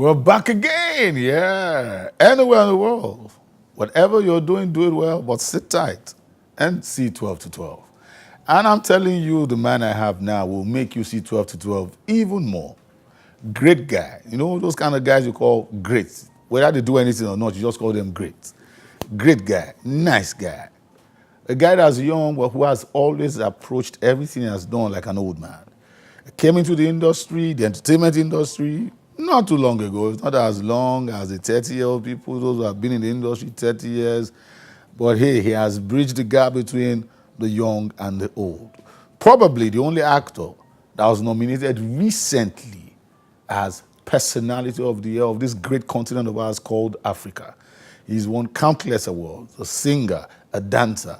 We're back again, yeah. Anywhere in the world. Whatever you're doing, do it well, but sit tight and see 12 to 12. And I'm telling you, the man I have now will make you see 12 to 12 even more. Great guy. You know those kind of guys you call great. Whether they do anything or not, you just call them great. Great guy, nice guy. A guy that's young but who has always approached everything he has done like an old man. Came into the industry, the entertainment industry, not too long ago. It's not as long as the 30-year-old people, those who have been in the industry 30 years. But hey, he has bridged the gap between the young and the old. Probably the only actor that was nominated recently as Personality of the Year of this great continent of ours called Africa. He's won countless awards, a singer, a dancer,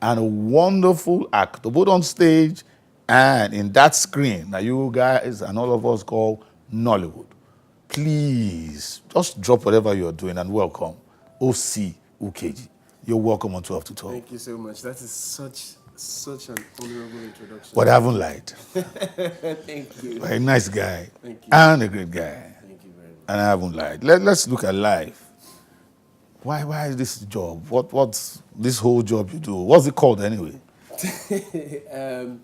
and a wonderful actor, both on stage and in that screen that you guys and all of us call Nollywood. Please, just drop whatever you're doing and welcome OC Ukeje. You're welcome on 12 to 12. Thank you so much. That is such an honorable introduction. But I haven't lied. Thank you. A nice guy Thank you. and a great guy. Thank you very much. And I haven't lied. Let's look at life. Why is this job? What's this whole job you do? What's it called anyway? In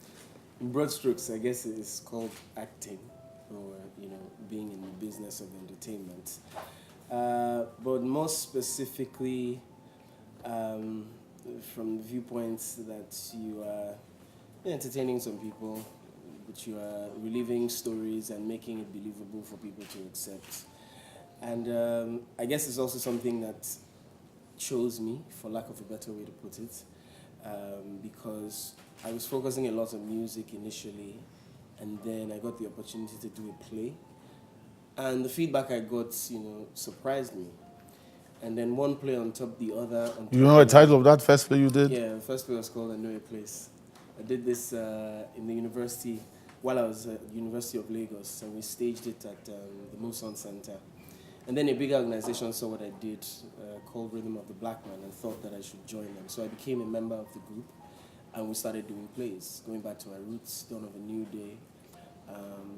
broad strokes, I guess it's called acting, or being in the business of entertainment. But more specifically, from the viewpoints that you are entertaining some people, but you are reliving stories and making it believable for people to accept. And I guess it's also something that chose me, for lack of a better way to put it, because I was focusing a lot on music initially, and then I got the opportunity to do a play. And the feedback I got, surprised me. And then one play on top of the other. You know the title of that first play you did? Yeah, the first play was called I Know a Place. I did this in the university, while I was at the University of Lagos, and we staged it at the Muson Center. And then a bigger organization saw what I did, called Rhythm of the Black Man, and thought that I should join them. So I became a member of the group, and we started doing plays, going back to my roots, Dawn of a New Day.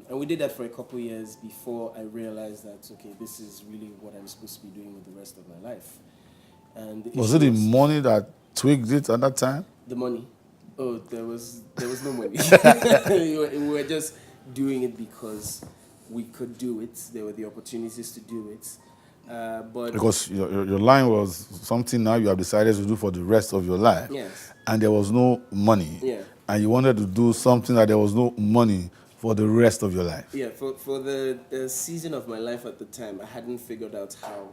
And we did that for a couple years before I realized that, okay, this is really what I'm supposed to be doing with the rest of my life. And Was it the money that twigged it at that time? The money? Oh, there was no money. We were just doing it because we could do it. There were the opportunities to do it. But because your line was something now you have decided to do for the rest of your life. Yes. And there was no money. Yeah. And you wanted to do something that there was no money for the rest of your life. Yeah, for the season of my life at the time, I hadn't figured out how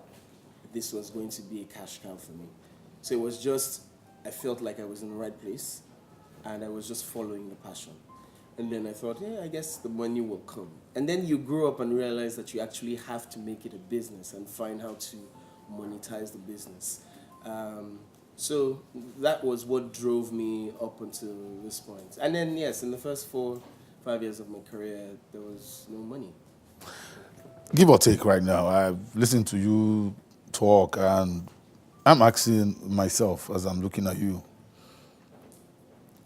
this was going to be a cash cow for me. So it was just, I felt like I was in the right place, and I was just following the passion. And then I thought, I guess the money will come. And then you grow up and realize that you actually have to make it a business and find how to monetize the business. So that was what drove me up until this point. And then, yes, in the first 4-5 years of my career, there was no money. Give or take right now. I've listened to you talk, and I'm asking myself as I'm looking at you,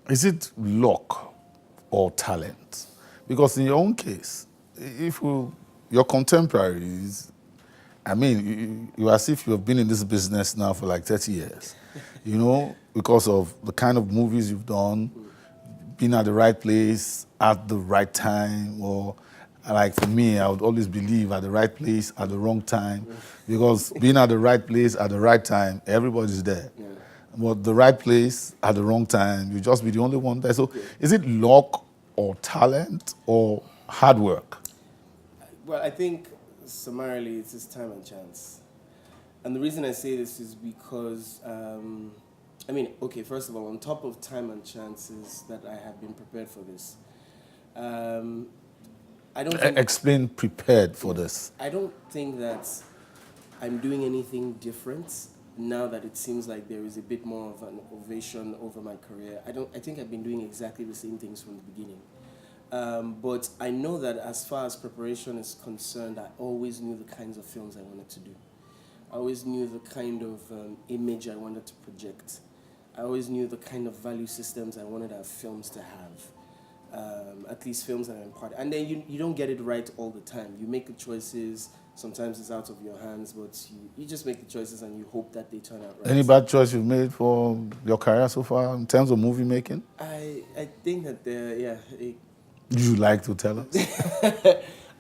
is it luck or talent? Because in your own case, if your contemporaries, I mean, you as if you have been in this business now for like 30 years, because of the kind of movies you've done, being at the right place at the right time, or like for me, I would always believe at the right place at the wrong time, because being at the right place at the right time, everybody's there. Yeah. But the right place at the wrong time, you just be the only one there. So is it luck or talent or hard work? Well, I think summarily it's just time and chance. And the reason I say this is because, first of all, on top of time and chances that I have been prepared for this, I don't think... Explain prepared for this. I don't think that I'm doing anything different now that it seems like there is a bit more of an ovation over my career. I think I've been doing exactly the same things from the beginning. But I know that as far as preparation is concerned, I always knew the kinds of films I wanted to do. I always knew the kind of image I wanted to project. I always knew the kind of value systems I wanted our films to have. At least films that are in part. And then you don't get it right all the time. You make the choices, Sometimes it's out of your hands, but you just make the choices and you hope that they turn out right. Any bad choice you've made for your career so far in terms of movie making? I think that You like to tell us?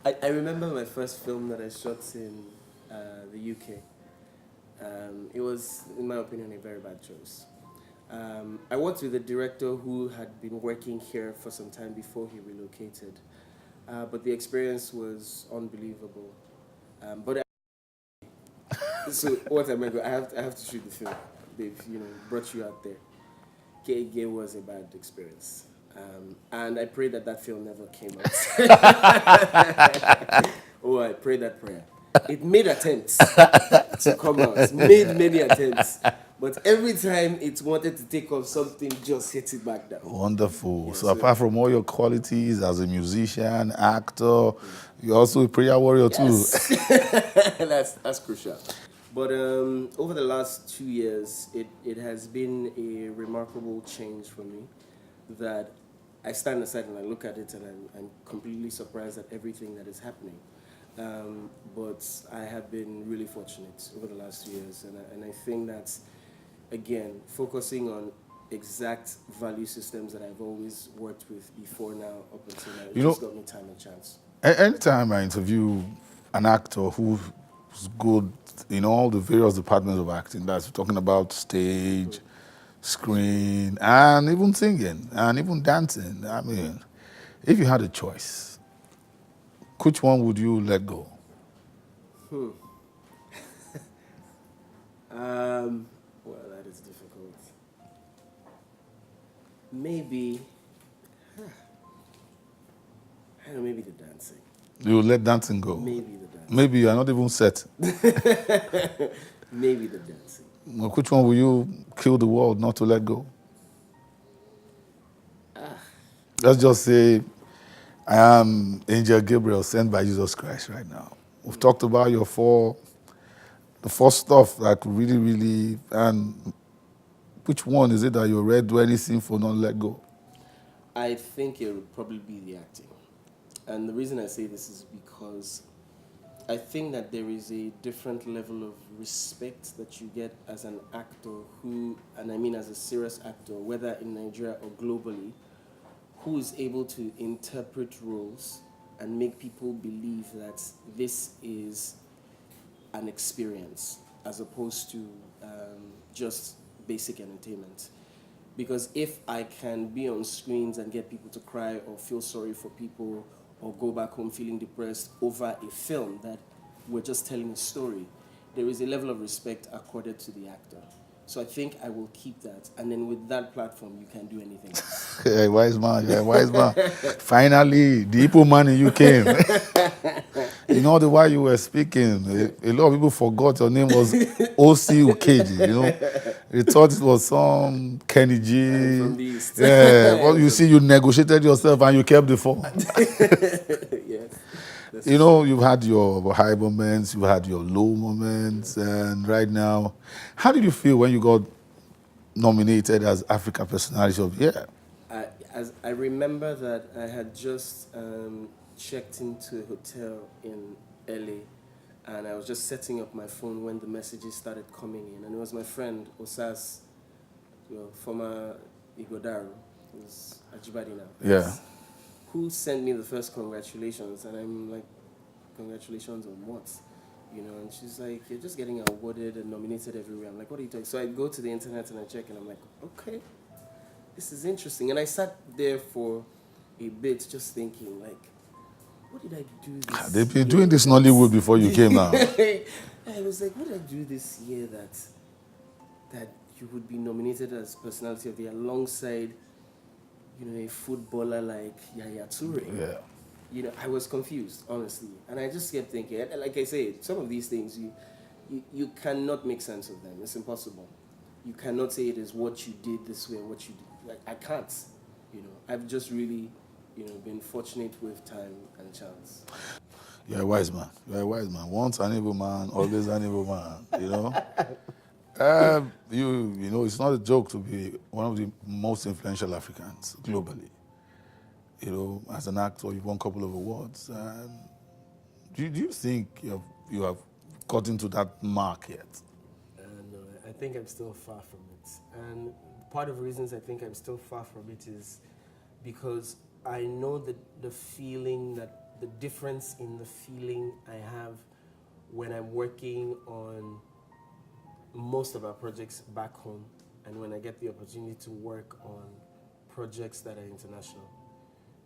I remember my first film that I shot in the UK. It was, in my opinion, a very bad choice. I worked with a director who had been working here for some time before he relocated, but the experience was unbelievable. But so what am I going? I have to shoot the film. They've brought you out there. Ukeje was a bad experience. And I pray that that film never came out. Oh, I prayed that prayer. It made attempts to come out, made many attempts. But every time it wanted to take off, something just hit it back down. Wonderful. Yeah, So apart from all your qualities as a musician, actor, you're also a prayer warrior too. Yes. that's crucial. But over the last 2 years, it has been a remarkable change for me that I stand aside and I look at it and I'm completely surprised at everything that is happening. But I have been really fortunate over the last 2 years, and I think that, again, focusing on exact value systems that I've always worked with before now, up until now, it just got me time and chance. Anytime I interview an actor who's good in all the various departments of acting, that's talking about stage, screen, and even singing, and even dancing. I mean, if you had a choice, which one would you let go? Well, that is difficult. Maybe, I don't know, maybe the dancing. You would let dancing go? Maybe the dancing. Maybe you are not even set. Maybe the dancing. Well, which one will you kill the world not to let go? Let's just say I am Angel Gabriel sent by Jesus Christ right now. We've talked about the four stuff that really, and which one is it that you're ready to do anything for not let go? I think it would probably be the acting. And the reason I say this is because I think that there is a different level of respect that you get as an actor who, and I mean as a serious actor, whether in Nigeria or globally, who is able to interpret roles and make people believe that this is an experience as opposed to just basic entertainment. Because if I can be on screens and get people to cry or feel sorry for people or go back home feeling depressed over a film that we're just telling a story, there is a level of respect accorded to the actor. So I think I will keep that. And then with that platform, you can do anything else. You're a wise man, you're a wise man. Finally, the Igbo man in you came. You know, while you were speaking, a lot of people forgot your name was O.C. Ukeje, you know. They thought it was some Kenny G. From the East. Yeah, well, you see, you negotiated yourself and you kept the phone. Yes. You know, you've had your high moments, you've had your low moments, and right now, how did you feel when you got nominated as Africa Personality of the Year? As I remember that I had just checked into a hotel in LA, and I was just setting up my phone when the messages started coming in, and it was my friend Osas, former Igodaro, who's Ajibadi now. Yeah. Who sent me the first congratulations, and I'm like, congratulations on what? You know, and she's like, you're just getting awarded and nominated everywhere. I'm like, what are you talking? So I go to the internet and I check, and I'm like, okay, this is interesting. And I sat there for a bit just thinking, like, what did I do this They've been year doing this in that- Nollywood before you came now. I was like, what did I do this year that you would be nominated as Personality of the Year alongside, a footballer like Yaya Toure? Yeah. I was confused, honestly. And I just kept thinking, like I say, some of these things, you cannot make sense of them. It's impossible. You cannot say it is what you did this way or what you did. Like, I can't. I've just really, been fortunate with time and chance. You're a wise man. You're a wise man. Once an evil man, always an evil man, you know? It's not a joke to be one of the most influential Africans globally. As an actor, you've won a couple of awards. Do you think you have gotten to that mark yet? No, I think I'm still far from it. And part of the reasons I think I'm still far from it is because I know that the feeling, that the difference in the feeling I have when I'm working on most of our projects back home and when I get the opportunity to work on projects that are international.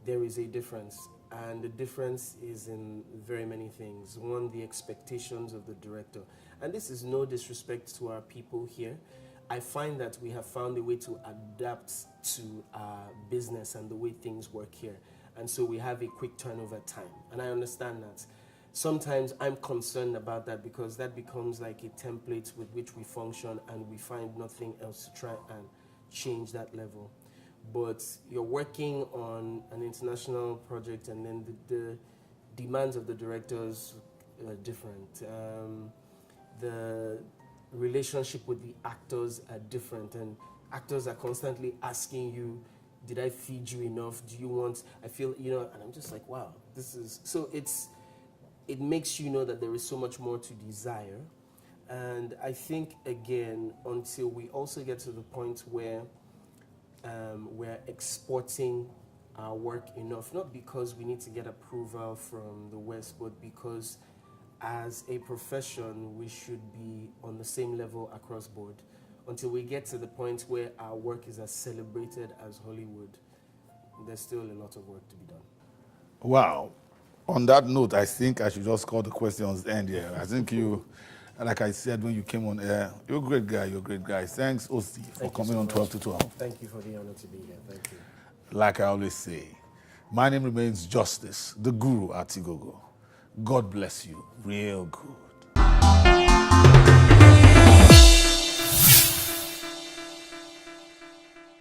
There is a difference, and the difference is in very many things. One, the expectations of the director. And this is no disrespect to our people here. I find that we have found a way to adapt to our business and the way things work here. And so we have a quick turnover time. And I understand that. Sometimes I'm concerned about that because that becomes like a template with which we function and we find nothing else to try and change that level. But you're working on an international project and then the demands of the directors are different. The relationship with the actors are different, and actors are constantly asking you, did I feed you enough? Do you want, I feel, and I'm just like, wow, this is, so it makes you know that there is so much more to desire. And I think, again, until we also get to the point where we're exporting our work enough, not because we need to get approval from the West, but because as a profession, we should be on the same level across board. Until we get to the point where our work is as celebrated as Hollywood, there's still a lot of work to be done. Wow. On that note, I think I should just call the questions end here. I think you, like I said when you came on air, you're a great guy, you're a great guy. Thanks, OC, for coming on 12 to 12. Thank you for the honor to be here. Thank you. Like I always say, my name remains Justice, the Guru Atigogo. God bless you, real good.